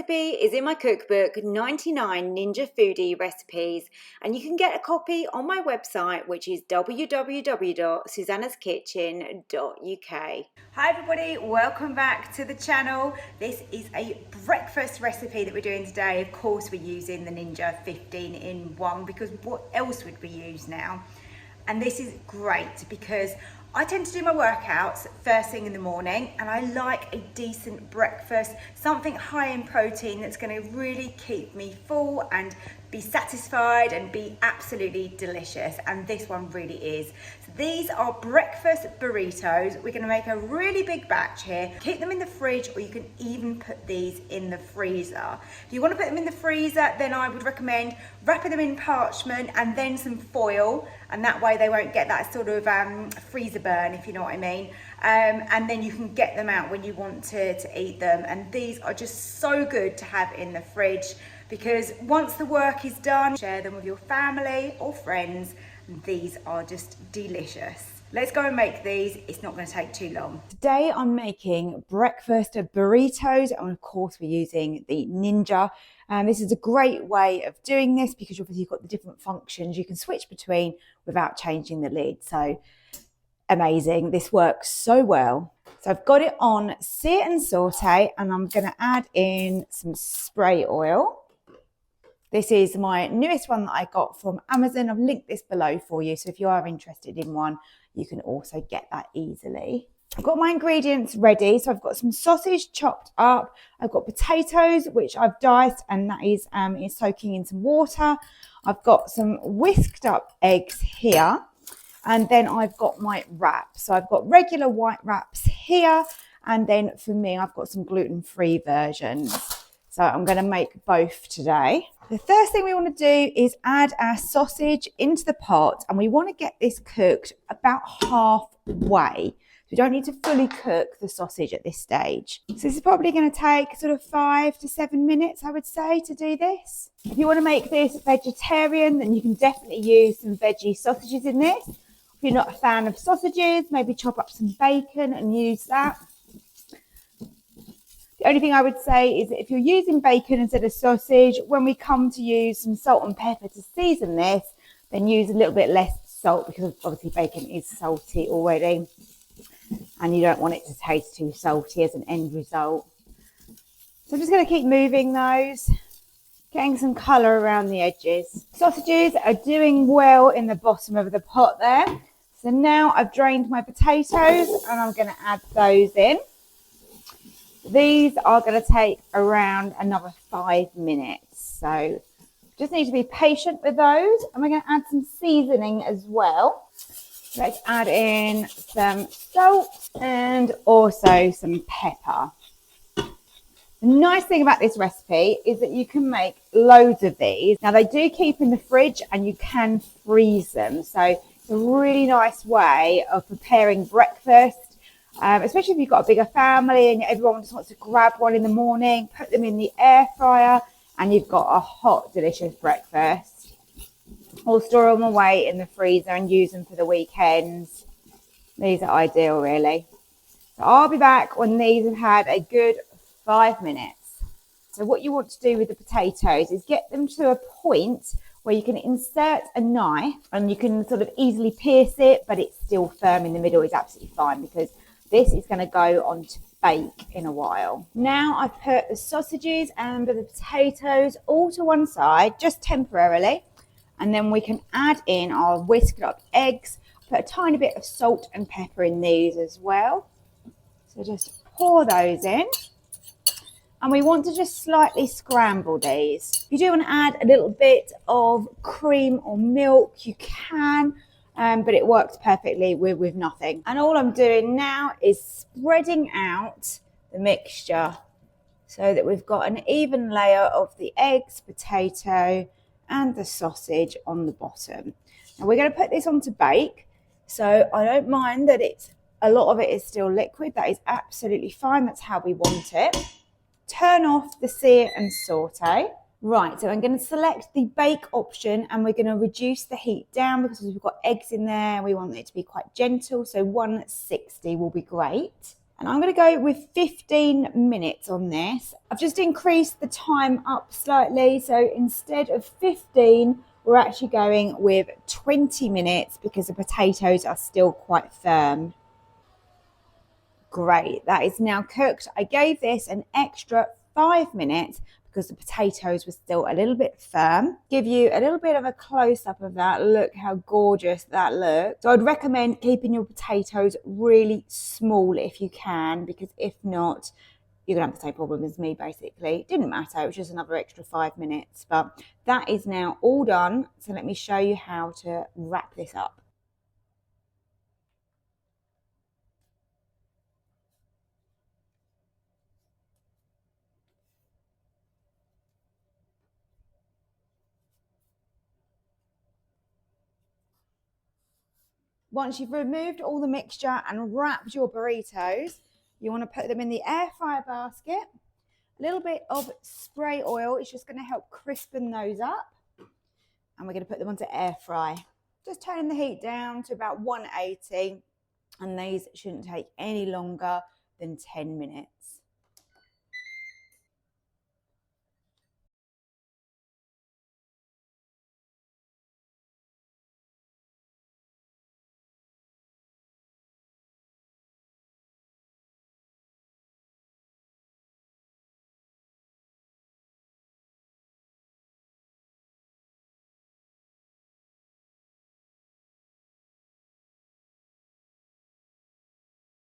recipe is in my cookbook, 99 Ninja Foodi Recipes, and you can get a copy on my website, which is www.susannahskitchen.uk. Hi everybody, welcome back to the channel. This is a breakfast recipe that we're doing today. Of course we're using the Ninja 15-in-1 because what else would we use now? And this is great because I tend to do my workouts first thing in the morning, and I like a decent breakfast, something high in protein that's going to really keep me full and be satisfied and be absolutely delicious, and this one really is. So these are breakfast burritos. We're going to make a really big batch here. Keep them in the fridge, or you can even put these in the freezer. If you want to put them in the freezer, then I would recommend wrapping them in parchment and then some foil, and that way they won't get that sort of freezer burn, if you know what I mean. And then you can get them out when you want to eat them. And these are just so good to have in the fridge, because once the work is done, share them with your family or friends. And these are just delicious. Let's go and make these. It's not going to take too long. Today I'm making breakfast burritos, and of course we're using the Ninja. This is a great way of doing this because obviously you've got the different functions you can switch between without changing the lid. So amazing. This works so well. So I've got it on sear and saute, and I'm going to add in some spray oil. This is my newest one that I got from Amazon. I've linked this below for you, so if you are interested in one, you can also get that easily. I've got my ingredients ready. So I've got some sausage chopped up. I've got potatoes, which I've diced, and that is soaking in some water. I've got some whisked up eggs here. And then I've got my wraps. So I've got regular white wraps here. And then for me, I've got some gluten-free versions. So I'm going to make both today. The first thing we want to do is add our sausage into the pot, and we want to get this cooked about halfway. We don't need to fully cook the sausage at this stage. So this is probably going to take sort of 5 to 7 minutes, I would say, to do this. If you want to make this vegetarian, then you can definitely use some veggie sausages in this. If you're not a fan of sausages, maybe chop up some bacon and use that. The only thing I would say is that if you're using bacon instead of sausage, when we come to use some salt and pepper to season this, then use a little bit less salt, because obviously bacon is salty already and you don't want it to taste too salty as an end result. So I'm just going to keep moving those, getting some colour around the edges. Sausages are doing well in the bottom of the pot there. So now I've drained my potatoes and I'm going to add those in. These are going to take around another 5 minutes. So just need to be patient with those. And we're going to add some seasoning as well. Let's add in some salt and also some pepper. The nice thing about this recipe is that you can make loads of these. Now they do keep in the fridge and you can freeze them. So it's a really nice way of preparing breakfast. Especially if you've got a bigger family and everyone just wants to grab one in the morning, put them in the air fryer, and you've got a hot, delicious breakfast. Or store them away in the freezer and use them for the weekends. These are ideal, really. So I'll be back when these have had a good 5 minutes. So what you want to do with the potatoes is get them to a point where you can insert a knife and you can sort of easily pierce it, but it's still firm in the middle. Is absolutely fine, because this is going to go on to bake in a while. Now I've put the sausages and the potatoes all to one side, just temporarily. And then we can add in our whisked up eggs, put a tiny bit of salt and pepper in these as well. So just pour those in. And we want to just slightly scramble these. If you do want to add a little bit of cream or milk, you can. But it works perfectly with nothing. And all I'm doing now is spreading out the mixture so that we've got an even layer of the eggs, potato, and the sausage on the bottom. Now we're going to put this on to bake. So I don't mind that a lot of it is still liquid. That is absolutely fine. That's how we want it. Turn off the sear and saute. Right, so I'm going to select the bake option, and we're going to reduce the heat down because we've got eggs in there. We want it to be quite gentle, so 160 will be great. And I'm going to go with 15 minutes on this. I've just increased the time up slightly. So instead of 15, we're actually going with 20 minutes because the potatoes are still quite firm. Great, that is now cooked. I gave this an extra 5 minutes because the potatoes were still a little bit firm. Give you a little bit of a close-up of that. Look how gorgeous that looks. So I'd recommend keeping your potatoes really small if you can, because if not, you're gonna have the same problem as me basically. It didn't matter, it was just another extra 5 minutes. But that is now all done. So let me show you how to wrap this up. Once you've removed all the mixture and wrapped your burritos, you want to put them in the air fryer basket. A little bit of spray oil is just going to help crispen those up. And we're going to put them onto air fry. Just turning the heat down to about 180. And these shouldn't take any longer than 10 minutes.